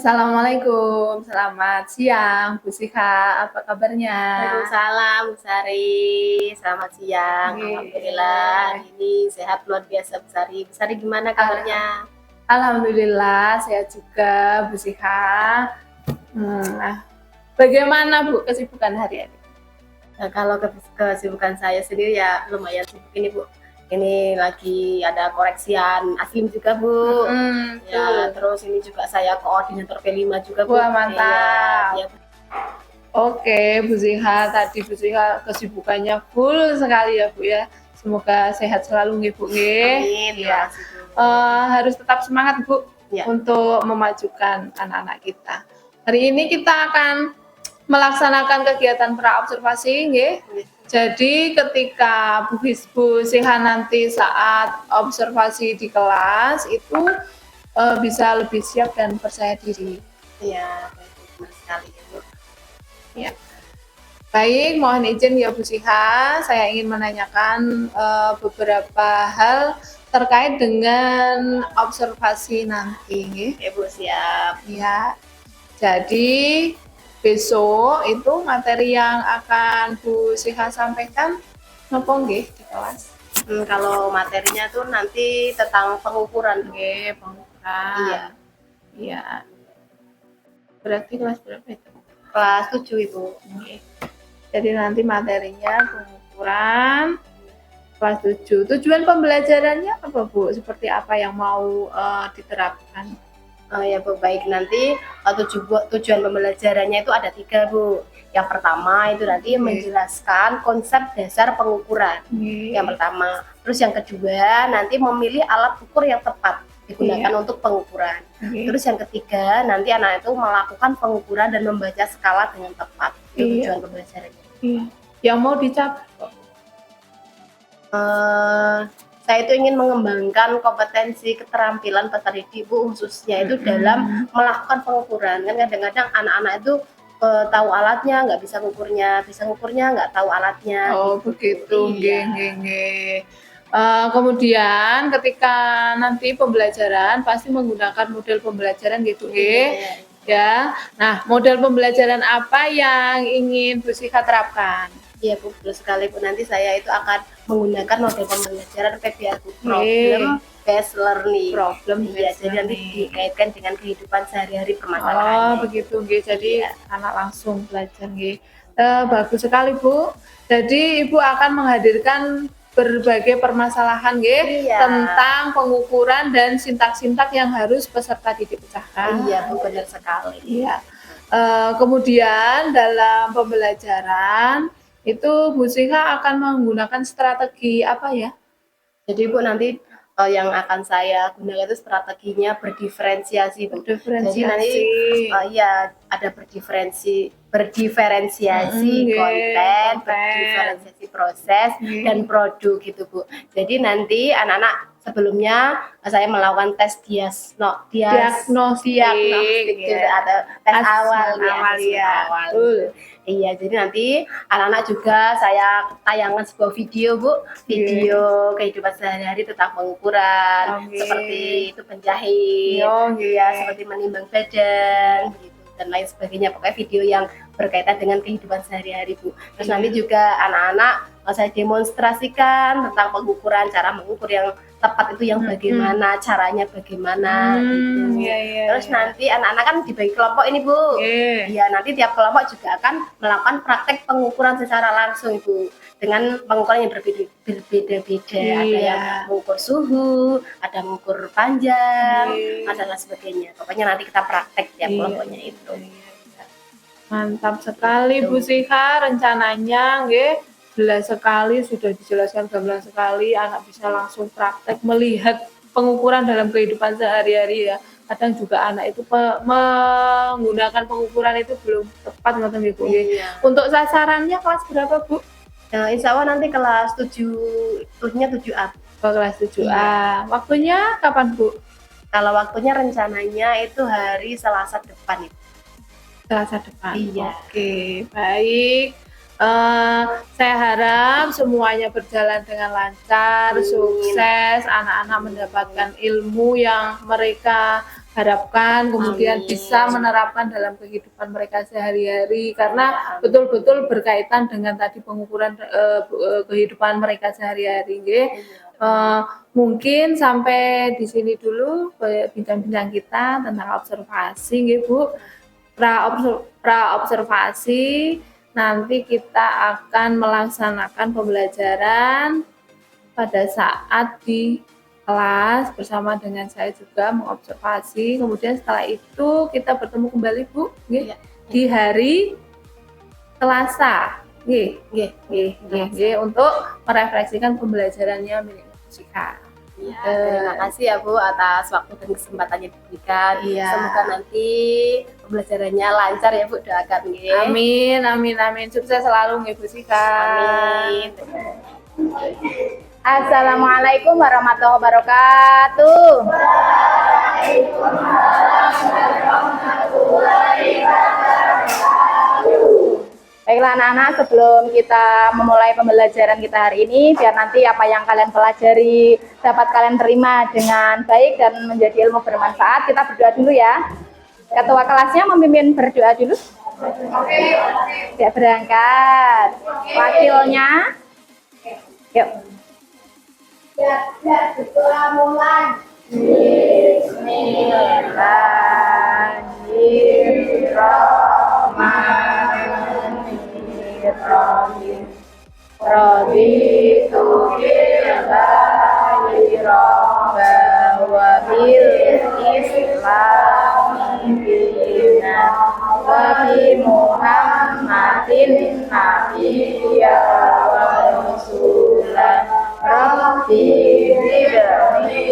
Assalamualaikum, selamat siang Bu Sika, apa kabarnya? Waalaikumsalam, Bu Sari. Selamat siang. Oke. Alhamdulillah, hari ini sehat luar biasa, Bu Sari. Bu Sari gimana kabarnya? Alhamdulillah, sehat juga Bu Sika. Bagaimana Bu kesibukan hari ini? Nah, kalau kesibukan saya sendiri ya lumayan sibuk ini, Bu. Ini lagi ada koreksian aslim juga, Bu. Ya, terus ini juga saya koordinator P5 juga, Bu. Wah, mantap. Ya, Oke, Bu Ziha, tadi Bu Ziha kesibukannya full sekali ya Bu ya. Semoga sehat selalu nih Bu. Amin. Ya. Harus tetap semangat Bu Ya. untuk memajukan anak-anak kita. Hari ini kita akan melaksanakan kegiatan praobservasi nggih. Jadi ketika Bu Ziha nanti saat observasi di kelas itu bisa lebih siap dan percaya diri. Iya, benar sekali ya, Bu. Ya. Baik, mohon izin ya Bu Ziha, saya ingin menanyakan beberapa hal terkait dengan observasi nanti. Ya, Bu, siap. Ya, jadi besok itu materi yang akan Bu Ziha sampaikan nopo nggih di kelas? Kalau materinya tuh nanti tentang pengukuran. Nggih, pengukuran. Iya. Iya. Berarti kelas berapa itu? Kelas 7, Ibu. Oke. Jadi nanti materinya pengukuran kelas 7. Tujuan pembelajarannya apa Bu? Seperti apa yang mau diterapkan? Ya Bu, baik, nanti tujuan pembelajarannya itu ada 3, Bu. Yang pertama itu nanti menjelaskan konsep dasar pengukuran. Yang pertama. Terus yang kedua nanti memilih alat ukur yang tepat digunakan untuk pengukuran. Terus yang ketiga nanti anak itu melakukan pengukuran dan membaca skala dengan tepat. Itu tujuan pembelajarannya. Yang mau dicapai saya itu ingin mengembangkan kompetensi keterampilan peserta didik Bu, khususnya itu dalam melakukan pengukuran. Kan kadang-kadang anak-anak itu tahu alatnya nggak bisa ngukurnya, bisa ngukurnya nggak tahu alatnya. Oh gitu. Begitu, nggih. Kemudian ketika nanti pembelajaran pasti menggunakan model pembelajaran gitu ya. Nah, model pembelajaran apa yang ingin Bu Sika terapkan? Iya Bu, betul sekali Bu. Nanti saya itu akan menggunakan model pembelajaran PBL, problem based learning. Jadi nanti dikaitkan dengan kehidupan sehari-hari permasalahan. Oh begitu nggih. Jadi anak langsung belajar nggih. Bagus sekali Bu. Jadi Ibu akan menghadirkan berbagai permasalahan tentang pengukuran dan sintak-sintak yang harus peserta didik pecahkan. Iya Bu, benar sekali. Iya. Kemudian dalam pembelajaran itu Bu Sika akan menggunakan strategi apa ya? Jadi Bu nanti yang akan saya gunakan itu strateginya berdiferensiasi Bu. Jadi nanti ada berdiferensiasi konten, berdiferensiasi proses dan produk gitu Bu. Jadi nanti anak-anak sebelumnya saya melakukan tes diagnostik atau tes awal ya. Iya, jadi nanti anak-anak juga saya tayangkan sebuah video Bu, video kehidupan sehari-hari tentang pengukuran, seperti itu penjahit, seperti menimbang badan, gitu, dan lain sebagainya. Pokoknya video yang berkaitan dengan kehidupan sehari-hari Bu. Terus nanti juga anak-anak saya demonstrasikan tentang pengukuran, cara mengukur yang tepat itu yang bagaimana, caranya bagaimana gitu. Terus nanti anak-anak kan dibagi kelompok ini Bu. Iya, nanti tiap kelompok juga akan melakukan praktek pengukuran secara langsung Bu. Dengan pengukuran yang berbeda-beda. Ada yang mengukur suhu, ada mengukur panjang, ada lain sebagainya. Pokoknya nanti kita praktek tiap kelompoknya itu. Mantap sekali Bu Sika, rencananya jelas sekali, sudah dijelaskan gamblang sekali, anak bisa langsung praktek melihat pengukuran dalam kehidupan sehari-hari ya. Kadang juga anak itu menggunakan pengukuran itu belum tepat ngoten Bu. Untuk sasarannya kelas berapa Bu? Insya Allah nanti kelas 7A. Kelas 7A. Waktunya kapan Bu? Kalau waktunya rencananya itu hari Selasa depan itu. Selasa depan. Iya. Oke, baik. Saya harap semuanya berjalan dengan lancar, sukses, anak-anak mendapatkan ilmu yang mereka harapkan kemudian bisa menerapkan dalam kehidupan mereka sehari-hari, karena betul-betul berkaitan dengan tadi pengukuran kehidupan mereka sehari-hari. Mungkin sampai di sini dulu bincang-bincang kita tentang observasi, Bu. Pra observasi nanti kita akan melaksanakan pembelajaran pada saat di kelas bersama dengan saya juga mengobservasi. Kemudian setelah itu kita bertemu kembali, Bu, di hari Selasa, untuk merefleksikan pembelajarannya milik musika. Terima kasih ya Bu atas waktu dan kesempatan yang diberikan. Semoga nanti pembelajarannya lancar ya Bu, doakan. Amin, amin, amin. Sukses selalu Bu Sika. Amin. Assalamualaikum warahmatullahi wabarakatuh. Baiklah anak-anak, sebelum kita memulai pembelajaran kita hari ini, biar nanti apa yang kalian pelajari dapat kalian terima dengan baik dan menjadi ilmu bermanfaat, kita berdoa dulu ya. Ketua kelasnya memimpin berdoa dulu. Tidak berangkat. Wakilnya, yuk. Bismillahirrahmanirrahim. Raditu billahi rabban wa bil islami dinan wa bi Muhammadin nabiyya wa rasulan. Rabbi zidni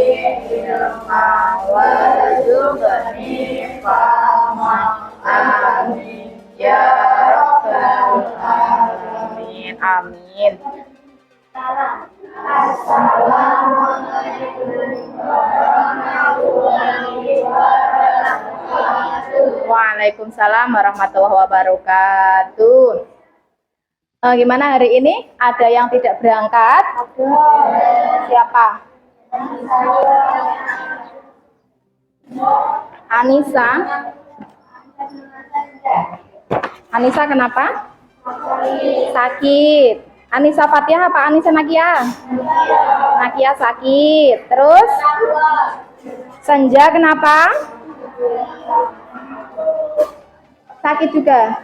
ilma warzuqni fahma. Amin ya rabbal alamin. Amin. Waalaikumsalam warahmatullahi wabarakatuh. Gimana hari ini? Ada yang tidak berangkat? Siapa? Anissa. Anissa kenapa? Sakit. Anissa Fatihah apa Anissa Nakia? Nakia sakit. Terus? Senja kenapa? Sakit juga.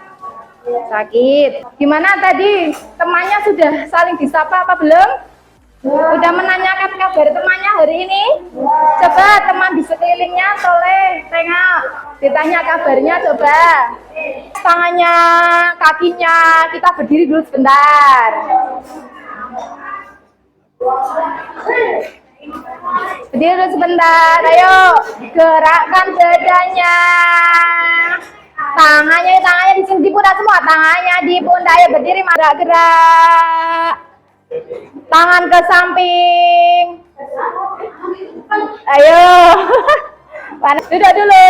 Sakit. Gimana tadi? Temannya sudah saling disapa apa belum? Udah menanyakan kabar temannya hari ini? Coba teman di sekelilingnya soleh, tengok. Ditanya kabarnya coba. Tangannya, kakinya, kita berdiri dulu sebentar. Berdiri dulu sebentar, ayo. Gerakkan dadanya. Tangannya di sini di pundak semua, tangannya di pundak, ayo berdiri, gerak. Tangan ke samping. Ayo. Duduk dulu.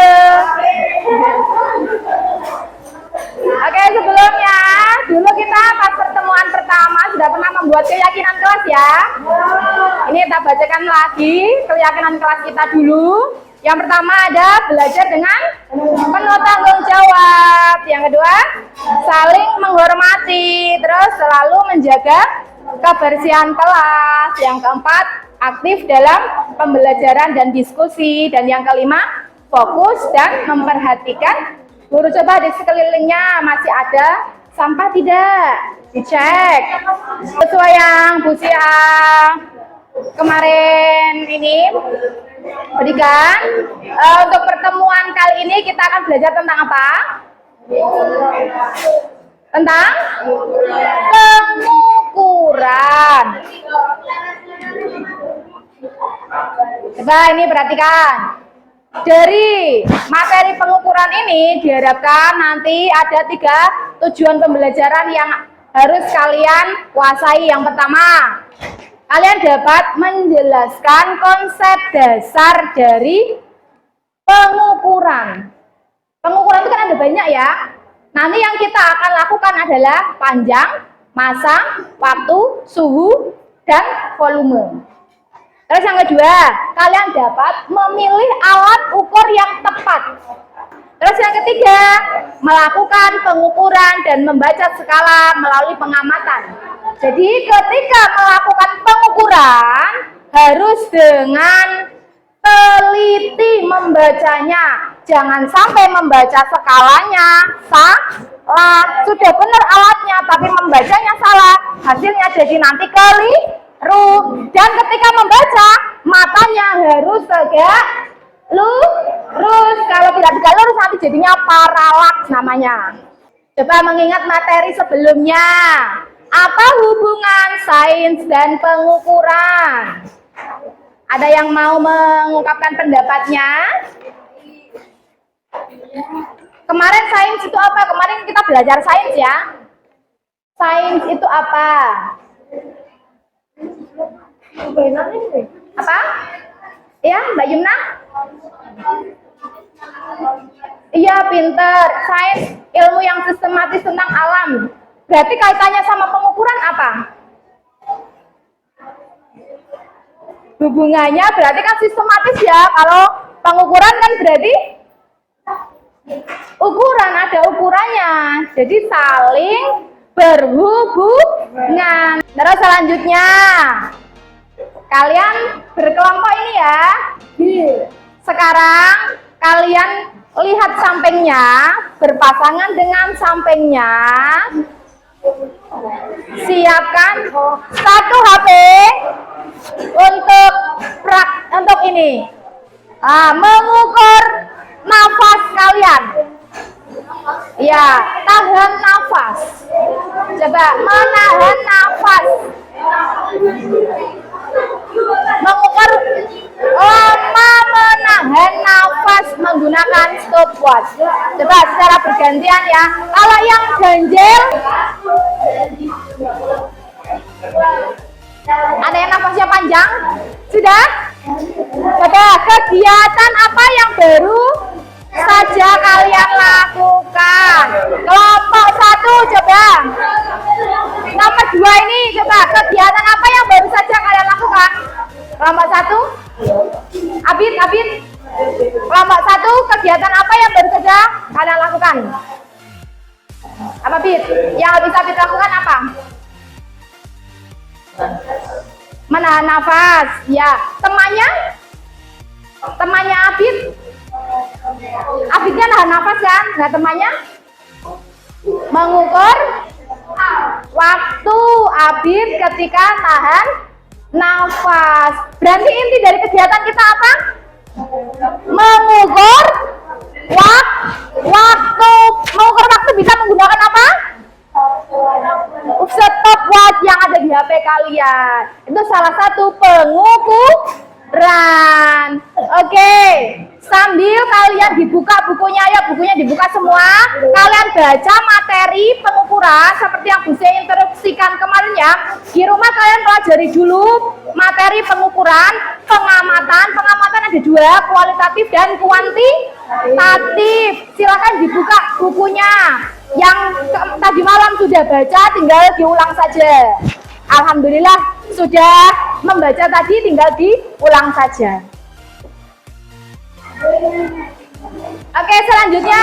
Oke, sebelumnya dulu kita pas pertemuan pertama sudah pernah membuat keyakinan kelas ya. Ini kita bacakan lagi keyakinan kelas kita dulu. Yang pertama ada belajar dengan penuh tanggung jawab. Yang kedua, saling menghormati. Terus selalu menjaga kebersihan kelas. Yang keempat, aktif dalam pembelajaran dan diskusi. Dan yang kelima, fokus dan memperhatikan guru. Coba di sekelilingnya masih ada sampah tidak? Dicek. Sesuai yang Bu Sia kemarin ini berikan. Untuk pertemuan kali ini kita akan belajar tentang apa? Tentang pengukuran. Coba ini perhatikan. Dari materi pengukuran ini diharapkan nanti ada 3 tujuan pembelajaran yang harus kalian kuasai. Yang pertama, kalian dapat menjelaskan konsep dasar dari pengukuran. Pengukuran itu kan ada banyak ya. Nanti yang kita akan lakukan adalah panjang, masa, waktu, suhu, dan volume. Terus yang kedua, kalian dapat memilih alat ukur yang tepat. Terus yang ketiga, melakukan pengukuran dan membaca skala melalui pengamatan. Jadi ketika melakukan pengukuran harus dengan teliti membacanya. Jangan sampai membaca skalanya salah. Sudah benar alatnya tapi membacanya salah. Hasilnya jadi nanti keliru. Dan ketika membaca, matanya harus tegak lurus. Kalau tidak tegak lurus nanti jadinya paralaks namanya. Coba mengingat materi sebelumnya. Apa hubungan sains dan pengukuran? Ada yang mau mengungkapkan pendapatnya? Kemarin sains itu apa? Kemarin kita belajar sains ya. Sains itu apa? Apa? Ya, Mbak Yumna? Iya, pinter. Sains, ilmu yang sistematis tentang alam. Berarti kaitannya sama pengukuran apa? Hubungannya berarti kan sistematis ya. Kalau pengukuran kan berarti ukuran, ada ukurannya. Jadi saling berhubungan. Terus selanjutnya, kalian berkelompok ini ya. Sekarang kalian lihat sampingnya, berpasangan dengan sampingnya. Siapkan satu HP untuk ini. Mengukur nafas kalian. Ya, tahan nafas. Coba menahan nafas. Mengukur lama menahan nafas menggunakan stopwatch. Coba secara bergantian ya. Kalau yang ganjil, ada yang nafasnya panjang? Sudah? Coba kegiatan apa yang baru saja kalian lakukan? Kelompok 1 coba. Nomor 2 ini coba kegiatan apa yang baru saja kalian lakukan? Kelompok 1. Abid. Kelompok 1 kegiatan apa yang baru saja kalian lakukan? Apa Bid? Yang bisa Bid lakukan apa? Menahan nafas. Ya, temannya Abid. Abidnya nahan nafas kan? Nah, temannya mengukur waktu Abid ketika nahan nafas. Berarti inti dari kegiatan kita apa? Mengukur waktu. Mengukur waktu bisa menggunakan apa? Stopwatch yang ada di HP kalian. Itu salah satu pengukuran. Oke. Sambil kalian dibuka bukunya ya, bukunya dibuka semua. Kalian baca materi pengukuran seperti yang Bu saya instruksikan kemarin ya. Di rumah kalian pelajari dulu materi pengukuran, pengamatan. Pengamatan ada 2, kualitatif dan kuantitatif. Silakan dibuka bukunya. Yang tadi malam sudah baca, tinggal diulang saja. Alhamdulillah sudah membaca tadi, tinggal diulang saja. Oke, selanjutnya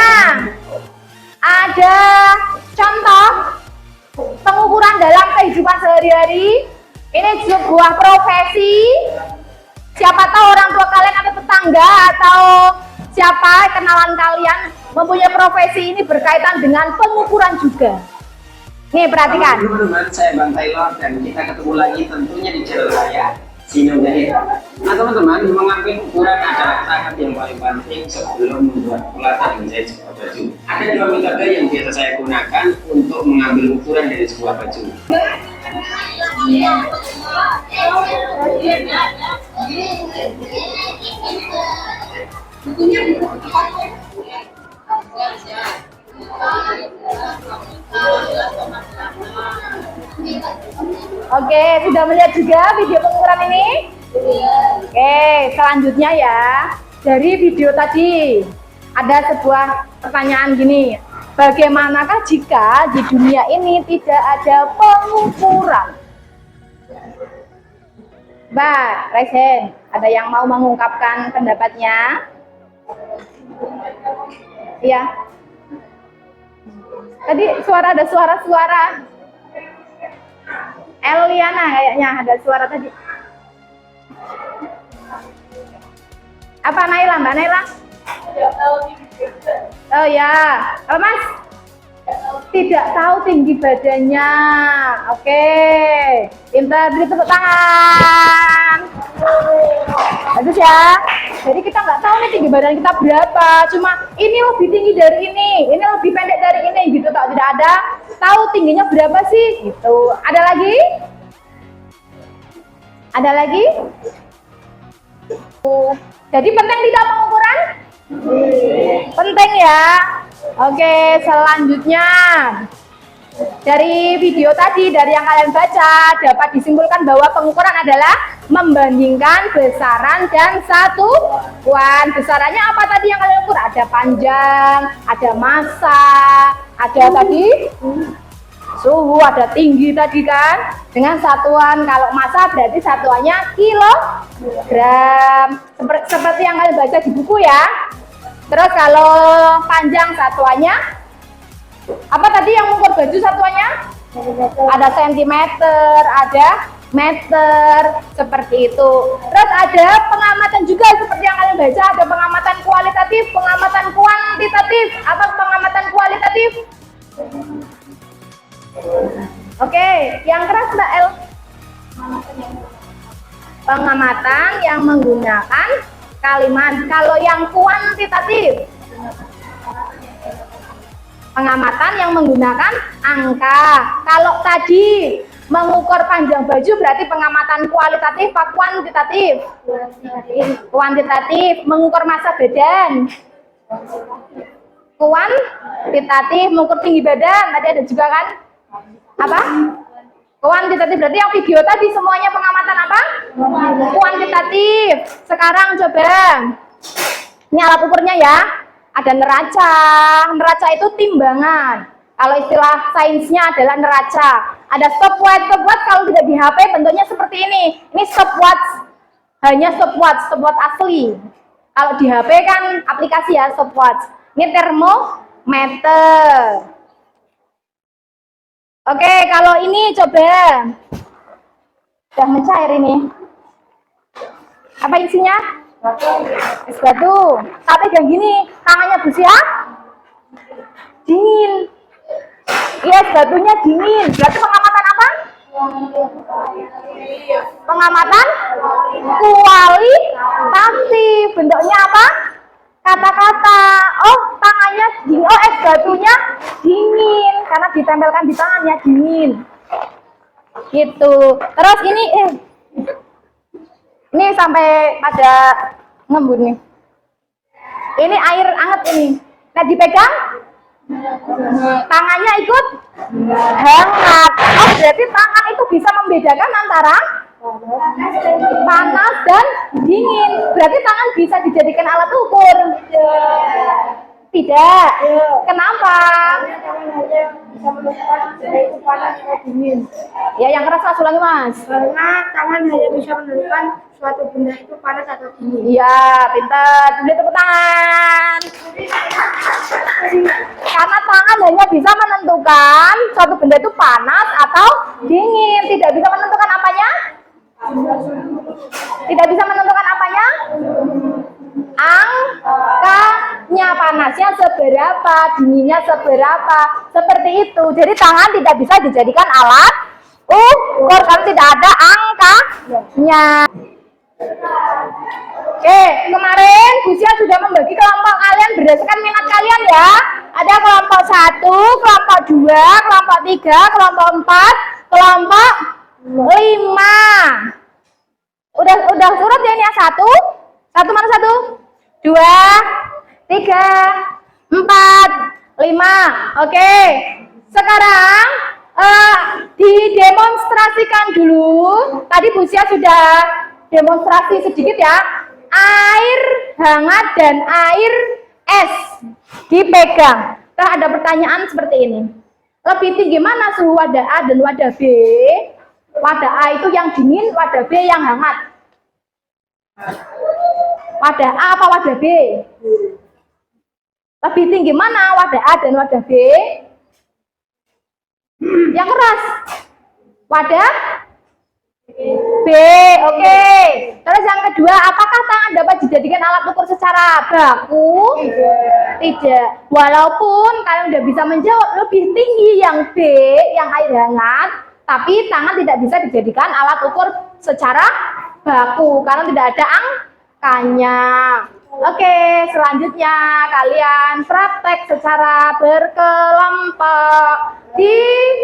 ada contoh pengukuran dalam kehidupan sehari-hari. Ini sebuah profesi. Siapa tahu orang tua kalian atau tetangga atau siapa kenalan kalian mempunyai profesi ini berkaitan dengan pengukuran juga. Nih, perhatikan. Teman-teman, saya Bang Taylor dan kita ketemu lagi tentunya di channel saya, Sino Jahit. Nah teman-teman, mengambil ukuran adalah tahap yang paling penting sebelum membuat pola dan menjahit sebuah baju. Ada 2 metode yang biasa saya gunakan untuk mengambil ukuran dari sebuah baju. Oke, sudah melihat juga video pengukuran ini? Oke, selanjutnya ya. Dari video tadi ada sebuah pertanyaan gini. Bagaimanakah jika di dunia ini tidak ada pengukuran? Mbak, raise hand. Ada yang mau mengungkapkan pendapatnya? Iya. Tadi ada suara-suara. Eliana kayaknya ada suara tadi. Apa Naila, Mbak Naila? Oh ya, oh, Mas? Tidak tahu tinggi badannya. Oke, pintar, beri tepuk tangan. Bagus ya. Jadi kita nggak tahu nih tinggi badan kita berapa. Cuma ini lebih tinggi dari ini lebih pendek dari ini gitu. Tak tidak ada tahu tingginya berapa sih gitu. Ada lagi? Ada lagi? Jadi penting tidak pengukuran? Penting ya. Oke, selanjutnya dari video tadi, dari yang kalian baca, dapat disimpulkan bahwa pengukuran adalah membandingkan besaran dan satuan. Besarannya apa tadi yang kalian ukur? Ada panjang, ada massa, ada tadi suhu, ada tinggi tadi kan. Dengan satuan, kalau massa berarti satuannya kilogram. Seperti yang kalian baca di buku ya. Terus kalau panjang satuannya apa tadi yang mengukur baju satuannya? Ada sentimeter, ada meter, seperti itu. Terus ada pengamatan juga seperti yang kalian baca, ada pengamatan kualitatif, pengamatan kuantitatif. Apa pengamatan kualitatif? Oke, yang keras Mbak El. Pengamatan yang menggunakan kalimat. Kalau yang kuantitatif, pengamatan yang menggunakan angka. Kalau tadi mengukur panjang baju berarti pengamatan kualitatif apa kuantitatif? Kuantitatif. Mengukur massa badan, kuantitatif. Mengukur tinggi badan tadi ada juga kan? Apa? Kuantitatif. Berarti yang video tadi semuanya pengamatan apa? Kuantitatif. Sekarang coba ini alat ukurnya ya. Ada neraca. Neraca itu timbangan. Kalau istilah sainsnya adalah neraca. Ada stopwatch. Stopwatch kalau tidak di HP bentuknya seperti ini. Ini stopwatch. Hanya stopwatch asli. Kalau di HP kan aplikasi ya stopwatch. Ini termometer. Oke, kalau ini coba. Sudah mencair ini. Apa isinya? Es batu. Tapi kayak gini, tangannya Busia dingin. Iya, es batunya dingin. Berarti pengamatan apa? Pengamatan kualitatif. Bentuknya apa? Kata-kata. Oh, tangannya dingin. Oh, es batunya dingin karena ditempelkan di tangannya dingin. Gitu. Terus ini sampai pada ngembun nih. Ini air hangat ini. Nah, dipegang tangannya ikut hangat. Oh, berarti tangan itu bisa membedakan antara panas dan dingin. Berarti tangan bisa dijadikan alat ukur. Tidak. Kenapa? Bisa menentukan itu panas atau dingin. Ya, yang keras Mas, ulangi Mas. Karena tangan hanya bisa menentukan suatu benda itu panas atau dingin. Iya, pintar. Beri tepuk tangan. Karena tangan hanya bisa menentukan suatu benda itu panas atau dingin. Tidak bisa menentukan apanya? Tidak bisa menentukan apanya? Angkanya, panasnya seberapa, dinginnya seberapa, seperti itu. Jadi tangan tidak bisa dijadikan alat ukur karena tidak ada angkanya. Oke, kemarin Busia sudah membagi kelompok kalian berdasarkan minat kalian ya. Ada kelompok 1, kelompok 2, kelompok 3, kelompok 4, kelompok 5. Udah surut ya ini ya? Satu mana satu? 2, 3, 4, 5. Oke. Sekarang didemonstrasikan dulu. Tadi Busia sudah demonstrasi sedikit ya. Air hangat dan air es dipegang. Nah, ada pertanyaan seperti ini. Lebih tinggi mana suhu wadah A dan wadah B? Wadah A itu yang dingin, wadah B yang hangat. Wadah A apa wadah B? Lebih tinggi mana wadah A dan wadah B? Yang keras. Wadah B, oke. Terus yang kedua, apakah tangan dapat dijadikan alat ukur secara baku? Tidak. Walaupun kalian udah bisa menjawab lebih tinggi yang B, yang air hangat, tapi tangan tidak bisa dijadikan alat ukur secara baku karena tidak ada angkanya. Oke, selanjutnya kalian praktek secara berkelompok. Di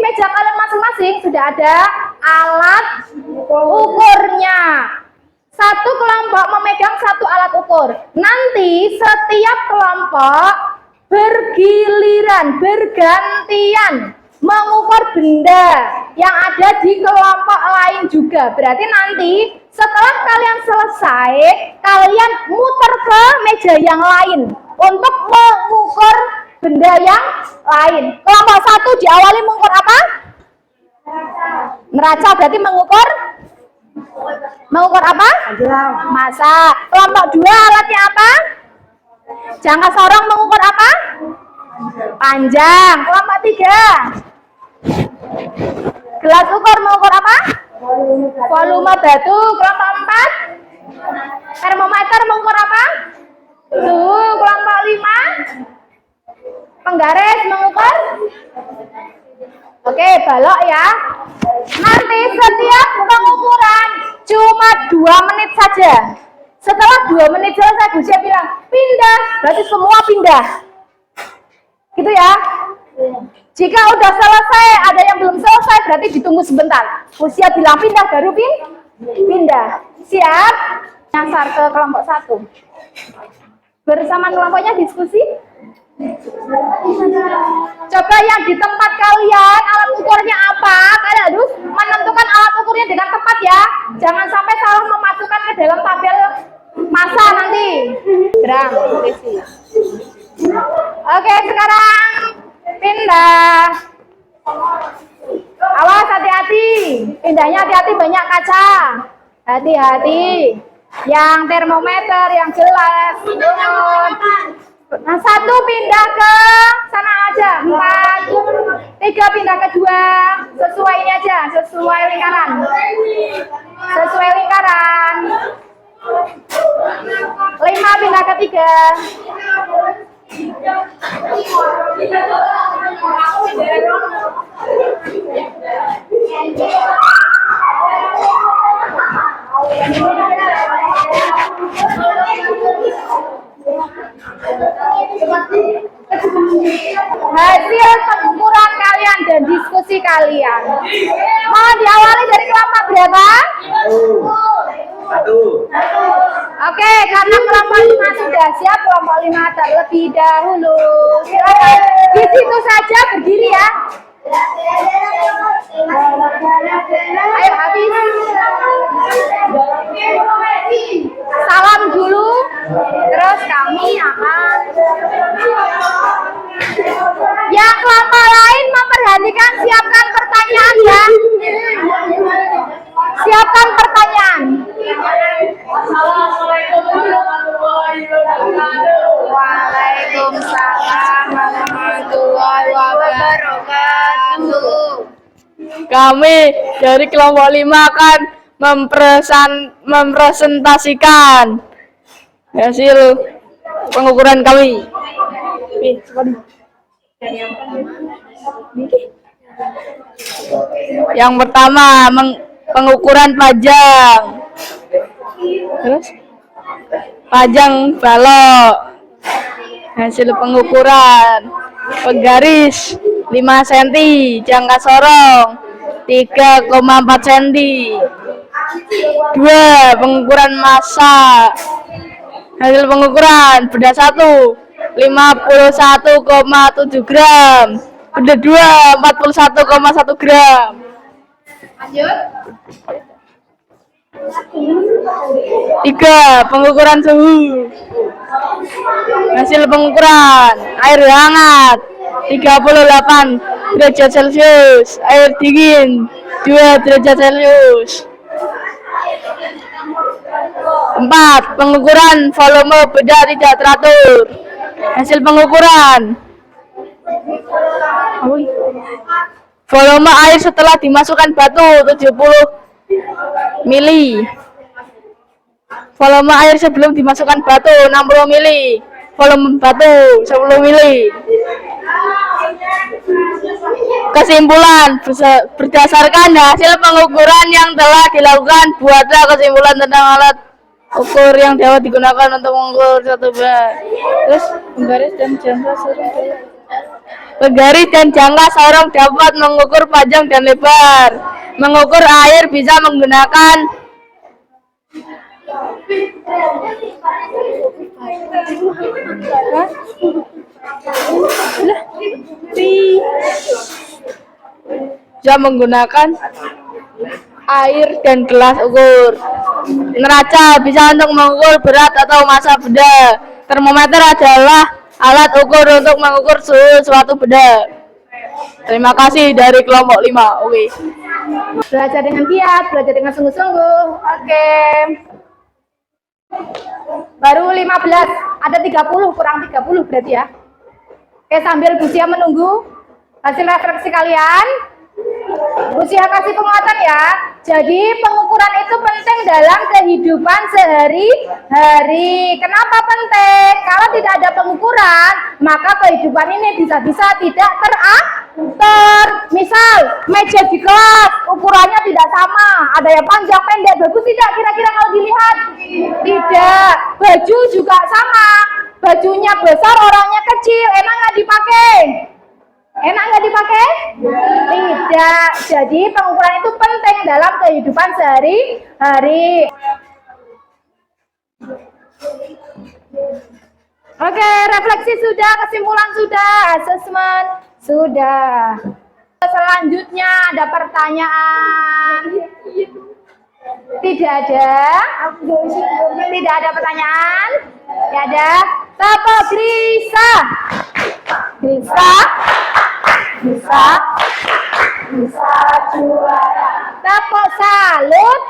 meja kalian masing-masing sudah ada alat ukurnya. Satu kelompok memegang satu alat ukur. Nanti setiap kelompok bergiliran, bergantian mengukur benda yang ada di kelompok lain juga. Berarti nanti setelah kalian selesai, kalian muter ke meja yang lain untuk mengukur benda yang lain. Kelompok satu diawali mengukur apa? Neraca. Berarti mengukur apa? Massa. Kelompok dua alatnya apa? Jangka sorong mengukur apa? Panjang. Kelompok tiga gelas ukur mengukur apa? Volume batu. Kelompok empat termometer mengukur apa? Suhu. Kelompok lima penggaris mengukur. Oke, balok ya. Nanti setiap pengukuran cuma 2 menit saja. Setelah 2 menit selesai, Bu Sia bilang pindah, berarti semua pindah. Gitu ya. Jika udah selesai, ada yang belum selesai, berarti ditunggu sebentar. Bu Sia bilang pindah, baru pindah. Siap? Nyasar ke kelompok 1. Bersama kelompoknya diskusi. Coba yang di tempat kalian alat ukurnya apa, kalian harus menentukan alat ukurnya dengan tepat ya. Jangan sampai salah memasukkan ke dalam tabel massa nanti. Gram, isi. Oke, sekarang pindah. Awas, hati-hati. Pindahnya hati-hati, banyak kaca. Hati-hati. Yang termometer yang jelas. Nah, 1 pindah ke sana aja. 4, 3 pindah ke 2. Sesuai ini aja, sesuai lingkaran. Sesuai lingkaran. 5 pindah ke 3. Hasil pengukuran kalian dan diskusi kalian. Mohon diawali dari kelompok berapa? 1. Oke, karena kelompok 5 sudah siap, kelompok 5 terlebih dahulu. Silakan di situ saja berdiri ya. Ayo habis. Salam dulu, terus kami akan. Yang kelompok lain memperhatikan, siapkan pertanyaan ya. Siapkan pertanyaan. Waalaikumsalam warahmatullahi wabarakatuh. Kami dari kelompok 5 akan mempresentasikan hasil pengukuran kami. Yang pertama, pengukuran panjang. Terus panjang balok. Hasil pengukuran penggaris 5 cm, jangka sorong 3,4 cm. 2. Pengukuran massa. Hasil pengukuran benda 1 51,7 gram. Benda 2 41,1 gram. Lanjut. 3. Pengukuran suhu. Hasil pengukuran air hangat 38 derajat Celcius. Air dingin 2 derajat Celcius. 4. Pengukuran volume benda tidak teratur. Hasil pengukuran. Volume air setelah dimasukkan batu 70 mili. Volume air sebelum dimasukkan batu 60 mili. Volume batu 10 mili. Kesimpulan, berdasarkan hasil pengukuran yang telah dilakukan, buatlah kesimpulan tentang alat ukur yang dapat digunakan untuk mengukur satu benda. Terus penggaris dan jangka sorong dapat mengukur panjang dan lebar. Mengukur air bisa menggunakan air dan gelas ukur. Neraca bisa untuk mengukur berat atau massa benda. Termometer adalah alat ukur untuk mengukur suhu suatu benda. Terima kasih dari kelompok 5. Oke. Belajar dengan giat, belajar dengan sungguh-sungguh. Oke. Baru 15, ada 30, kurang 30 berarti ya. Oke, sambil Bu Sia menunggu hasil refleksi kalian, Bu Sia kasih penguatan ya. Jadi pengukuran itu penting dalam kehidupan sehari-hari. Kenapa penting? Kalau tidak ada pengukuran, maka kehidupan ini bisa-bisa tidak teratur. Misal, meja di kelas ukurannya tidak sama. Ada yang panjang, pendek, bagus tidak kira-kira kalau dilihat? Tidak. Baju juga sama. Bajunya besar, orangnya kecil. Enak nggak dipakai? Enak nggak dipakai? Tidak. Jadi pengukuran itu penting dalam kehidupan sehari-hari. Oke, refleksi sudah, kesimpulan sudah, asesmen sudah. Selanjutnya ada pertanyaan? Tidak ada? Tidak ada pertanyaan? Tidak ada? Tepuk Grisa. Bisa? Bisa? Bisa juara. Tepuk salut.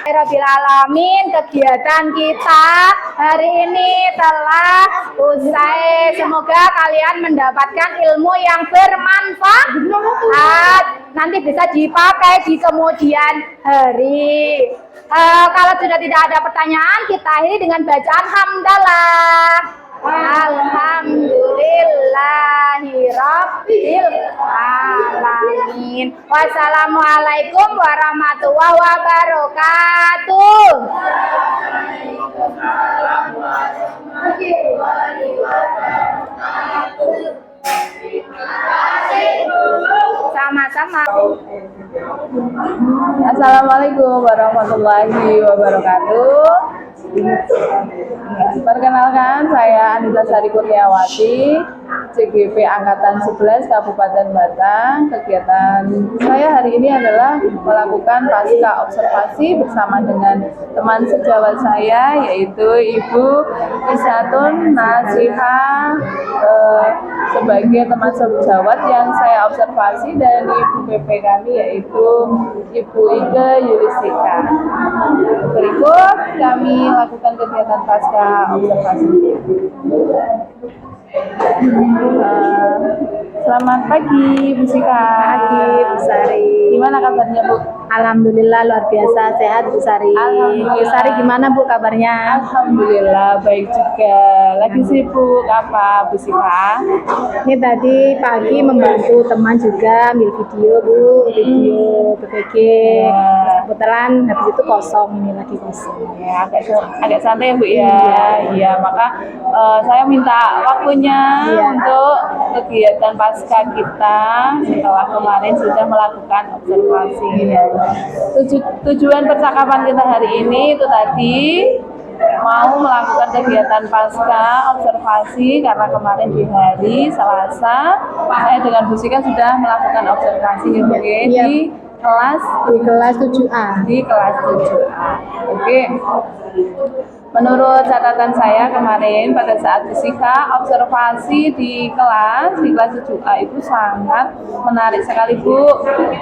Rabbil alamin, kegiatan kita hari ini telah usai. Semoga kalian mendapatkan ilmu yang bermanfaat, nanti bisa dipakai di kemudian hari. Kalau sudah tidak ada pertanyaan, kita akhiri dengan bacaan hamdalah. Alhamdulillahirabbil alamin. Wassalamualaikum warahmatullahi wabarakatuh. Sama-sama. Assalamualaikum warahmatullahi wabarakatuh. Perkenalkan, saya Anita Sari Kurniawati, CGP Angkatan 11 Kabupaten Batang. Kegiatan saya hari ini adalah melakukan pasca observasi bersama dengan teman sejawat saya, yaitu Ibu Isatun Nasihah sebagai teman sejawat yang saya observasi, dan Ibu PP kami yaitu Ibu Ike Yulistika. Berikut kami lakukan kegiatan pasca observasi. Selamat pagi Bu Sika. Pagi Bu Sari. Gimana kabarnya Bu? Alhamdulillah luar biasa, sehat Bu Sari. Bu Sari gimana Bu kabarnya? Alhamdulillah baik juga. Lagi sibuk apa Bu Sika? Ini tadi pagi membantu teman juga ambil video Bu, video PPG. Kebetulan habis itu kosong, ini lagi kosong. Ya, agak santai ya Bu ya. Iya, maka saya minta waktunya untuk kegiatan pasca kita setelah kemarin sudah melakukan observasi. Tujuan percakapan kita hari ini itu tadi mau melakukan kegiatan pasca observasi, karena kemarin di hari Selasa saya dengan Bu Sika sudah melakukan observasi di kelas 7A. Di kelas 7A. Oke. Menurut catatan saya kemarin pada saat fisika, observasi di kelas 7A itu sangat menarik sekali Bu.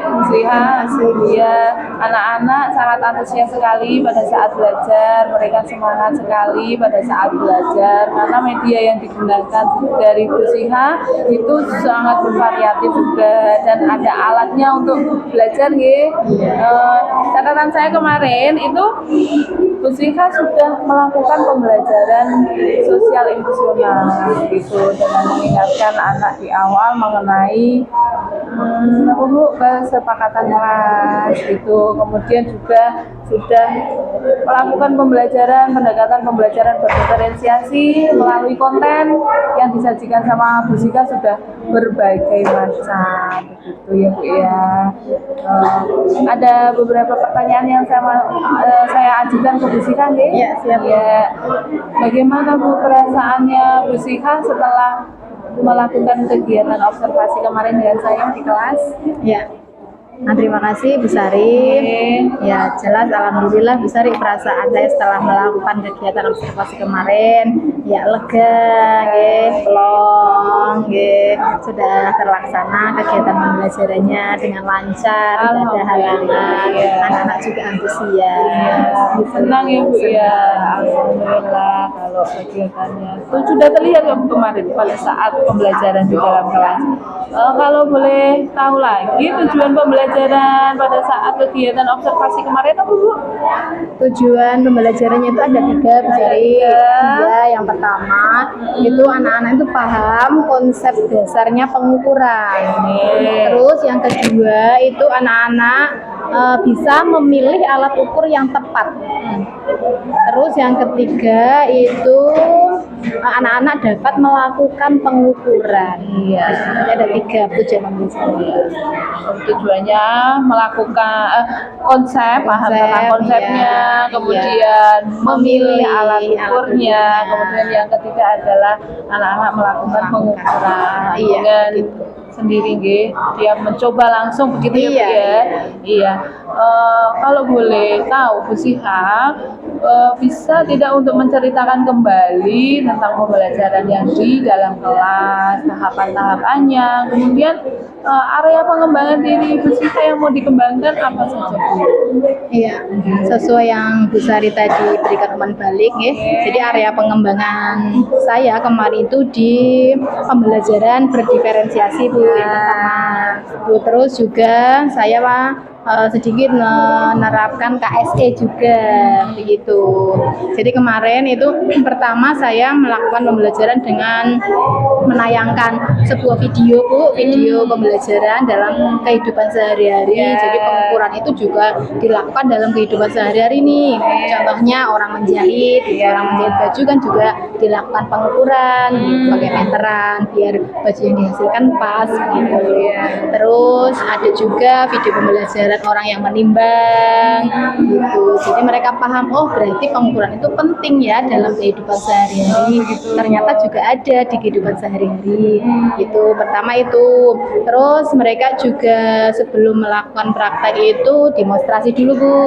Musliha, ya, anak-anak sangat antusias sekali pada saat belajar, mereka semangat sekali pada saat belajar karena media yang digunakan dari Musliha itu sangat bervariatif juga dan ada alatnya untuk belajar ya. Catatan saya kemarin itu Musliha sudah melakukan pembelajaran sosial emosional gitu dengan mengingatkan anak di awal mengenai kesepakatan kelas gitu. Kemudian juga sudah melakukan pendekatan pembelajaran berdiferensiasi melalui konten yang disajikan sama Bu Zika sudah berbagai macam begitu ya Bu ya. Ada beberapa pertanyaan yang saya ajukan ke Bu Zika nih. Ya, siap. Ya. Bagaimana Bu perasaannya Bu Zika setelah melakukan kegiatan observasi kemarin dengan saya di kelas? Ya. Nah, terima kasih Bu Sari. Ya, jelas alhamdulillah Bu Sari perasaan saya setelah melakukan kegiatan observasi kemarin ya lega, plong, sudah terlaksana kegiatan pembelajarannya dengan lancar, tidak ada halangan, anak-anak juga antusias. Senang ya Bu ya, alhamdulillah kalau kegiatannya. Itu sudah terlihat ya Bu kemarin pada saat pembelajaran di dalam kelas. Kalau boleh tahu lagi tujuan pembelajaran pada saat kegiatan observasi kemarin apa Bu? Tujuan pembelajarannya itu ada 3 Bu Sari. Ya, yang pertama itu anak-anak itu paham konsep dasarnya pengukuran. Terus yang kedua itu anak-anak bisa memilih alat ukur yang tepat. Terus yang ketiga itu anak-anak dapat melakukan pengukuran. Iya, ada 3 tujuan pembelajaran. Tujuannya melakukan paham tentang konsepnya, kemudian memilih alat ukurnya, kemudian yang ketiga adalah anak-anak melakukan pengukuran dengan sendiri dia mencoba langsung begitu ya Bu ya. Iya. Kalau boleh tahu Bu Siha bisa tidak untuk menceritakan kembali tentang pembelajaran yang di dalam kelas, tahapan-tahapannya, kemudian area pengembangan diri Bu Siha yang mau dikembangkan apa saja Bu? Iya, sesuai yang Bu Sari tadi berikan umpan balik ya. Jadi area pengembangan saya kemarin itu di pembelajaran berdiferensiasi Bu yang pertama. Terus juga saya sedikit menerapkan KSE juga begitu. Jadi kemarin itu pertama saya melakukan pembelajaran dengan menayangkan sebuah video Bu, video pembelajaran dalam kehidupan sehari-hari. Jadi pengukuran itu juga dilakukan dalam kehidupan sehari-hari nih. Contohnya orang menjahit baju kan juga dilakukan pengukuran pakai meteran biar baju yang dihasilkan pas gitu. Terus ada juga video pembelajaran orang yang menimbang gitu. Jadi mereka paham, oh berarti pengukuran itu penting ya dalam kehidupan sehari-hari. Ternyata juga ada di kehidupan sehari-hari. Itu pertama itu. Terus mereka juga sebelum melakukan praktek itu demonstrasi dulu Bu.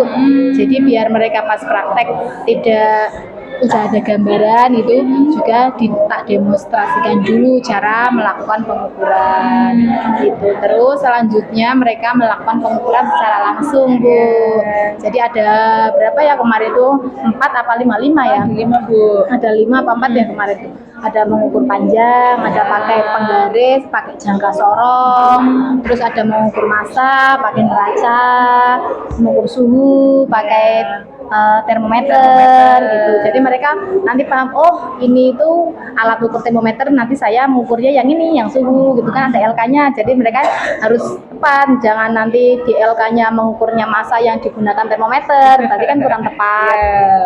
Jadi biar mereka pas praktek tidak udah ada gambaran itu juga tak demonstrasikan dulu cara melakukan pengukuran gitu. Terus selanjutnya mereka melakukan pengukuran secara langsung Bu. Jadi ada berapa ya kemarin itu 4 apa 5 ya? 5 Bu. Ada 5 apa 4 ya kemarin itu. Ada mengukur panjang, ada pakai penggaris, pakai jangka sorong, terus ada mengukur massa, pakai neraca, mengukur suhu, pakai termometer gitu. Jadi mereka nanti paham, oh ini itu alat ukur termometer, nanti saya mengukurnya yang ini, yang suhu gitu kan, ada LK-nya. Jadi mereka harus tepat, jangan nanti di LK-nya mengukurnya massa yang digunakan termometer, tadi kan kurang tepat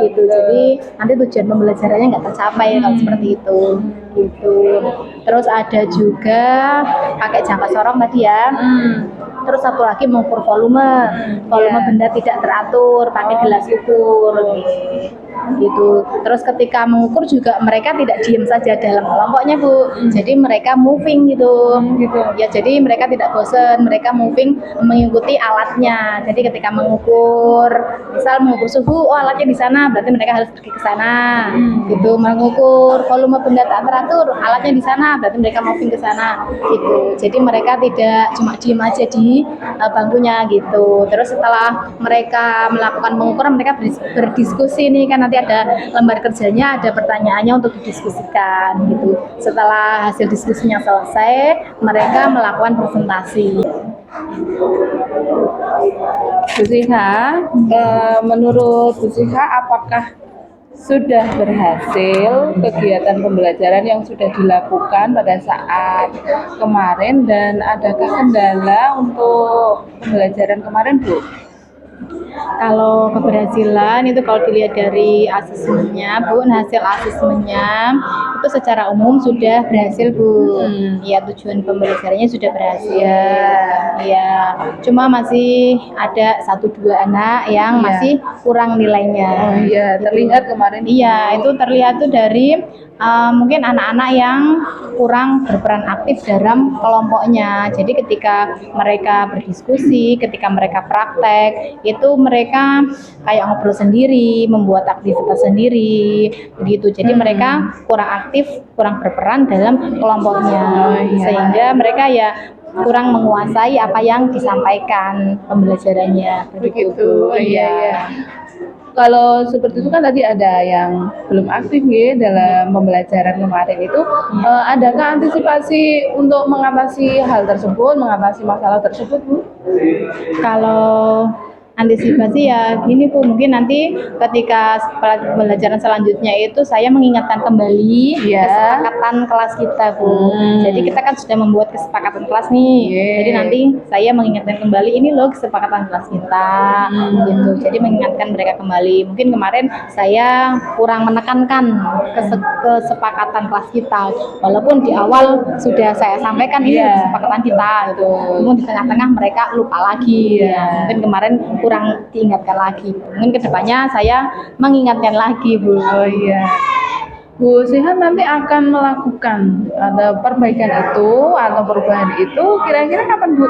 gitu. Jadi nanti tujuan pembelajarannya nggak tercapai kalau seperti itu gitu. Terus ada juga pakai jangka sorong tadi ya. Terus satu lagi mengukur volume benda tidak teratur pakai gelas ukur gitu. Terus ketika mengukur juga mereka tidak diam saja dalam kelompoknya Bu, jadi mereka moving gitu. Ya, jadi mereka tidak bosan, mereka moving mengikuti alatnya. Jadi ketika mengukur, misal mengukur suhu, oh alatnya di sana, berarti mereka harus pergi ke sana gitu. Mengukur volume benda tak teratur, alatnya di sana, berarti mereka moving ke sana gitu. Jadi mereka tidak cuma diem aja di bangkunya gitu. Terus setelah mereka melakukan pengukuran, mereka berdiskusi nih, kan nanti ada lembar kerjanya, ada pertanyaannya untuk didiskusikan gitu. Setelah hasil diskusinya selesai, mereka melakukan presentasi. Bu Siha, menurut Bu Siha, apakah sudah berhasil kegiatan pembelajaran yang sudah dilakukan pada saat kemarin, dan adakah kendala untuk pembelajaran kemarin, Bu? Kalau keberhasilan itu kalau dilihat dari asesmennya Bu, hasil asesmennya itu secara umum sudah berhasil Bu. Ya, tujuan pembelajarannya sudah berhasil. Ya, cuma masih ada 1-2 anak yang masih kurang nilainya. Oh iya, terlihat kemarin. Iya, itu terlihat tuh dari mungkin anak-anak yang kurang berperan aktif dalam kelompoknya. Jadi ketika mereka berdiskusi, ketika mereka praktek, itu mereka kayak ngobrol sendiri, membuat aktivitas sendiri, begitu. Jadi mereka kurang aktif, kurang berperan dalam kelompoknya, sehingga mereka ya kurang menguasai apa yang disampaikan pembelajarannya. Begitu. Iya. Kalau seperti itu kan tadi ada yang belum aktif ya dalam pembelajaran kemarin itu, adakah antisipasi untuk mengatasi hal tersebut, mengatasi masalah tersebut, Bu? Kalau antisipasi ya gini Bu, mungkin nanti ketika pembelajaran selanjutnya itu saya mengingatkan kembali kesepakatan kelas kita Bu. Jadi kita kan sudah membuat kesepakatan kelas nih. Jadi nanti saya mengingatkan kembali, ini loh kesepakatan kelas kita gitu. Jadi mengingatkan mereka kembali. Mungkin kemarin saya kurang menekankan kesepakatan kelas kita, walaupun di awal sudah saya sampaikan ini kesepakatan kita gitu. Namun di tengah-tengah mereka lupa lagi. Mungkin kemarin kurang diingatkan lagi. Mungkin kedepannya saya mengingatkan lagi Bu. Oh iya. Bu Siha nanti akan melakukan ada perbaikan itu atau perubahan itu kira-kira kapan Bu?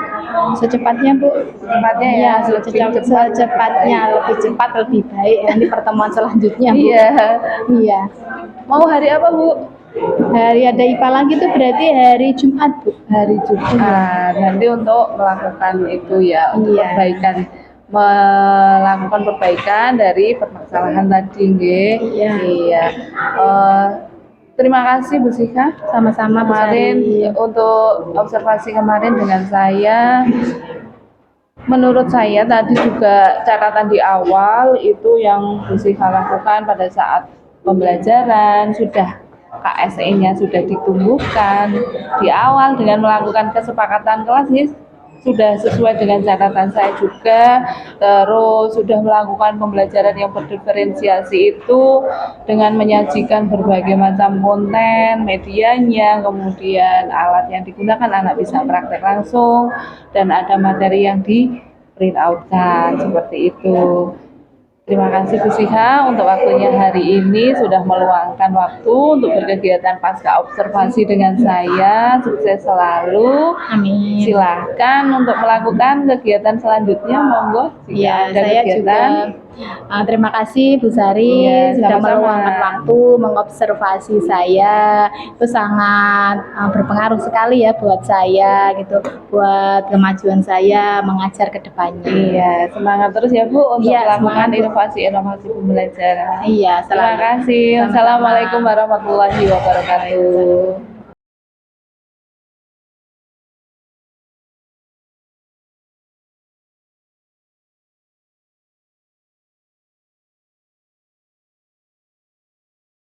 Secepatnya Bu. Secepatnya ya, secepatnya, lebih cepat lebih baik. Nanti pertemuan selanjutnya Bu. Iya. Mau hari apa Bu? Hari ada IPA lagi tuh berarti hari Jumat Bu. Hari Jumat. Nanti untuk melakukan itu ya, untuk perbaikan, melakukan perbaikan dari permasalahan tadi, nggih. Iya. Terima kasih Bu Siha, Sama-sama Bu kemarin untuk observasi kemarin dengan saya. Menurut saya tadi juga catatan di awal itu yang Bu Siha lakukan pada saat pembelajaran, sudah KSE-nya sudah ditumbuhkan di awal dengan melakukan kesepakatan kelas, sudah sesuai dengan catatan saya juga. Terus sudah melakukan pembelajaran yang berdiferensiasi itu dengan menyajikan berbagai macam konten, medianya, kemudian alat yang digunakan anak bisa praktek langsung, dan ada materi yang di print out kan, seperti itu. Terima kasih Bu Siha untuk waktunya hari ini, sudah meluangkan waktu untuk berkegiatan pasca observasi dengan saya. Sukses selalu. Amin. Silahkan untuk melakukan kegiatan selanjutnya, monggo. Iya, saya juga terima kasih Bu Sari sudah meluangkan waktu mengobservasi saya. Itu sangat berpengaruh sekali ya buat saya gitu, buat kemajuan saya mengajar ke depannya. Iya, semangat terus ya Bu untuk melakukan inovasi-inovasi pembelajaran. Iya, terima kasih. Assalamualaikum warahmatullahi wabarakatuh.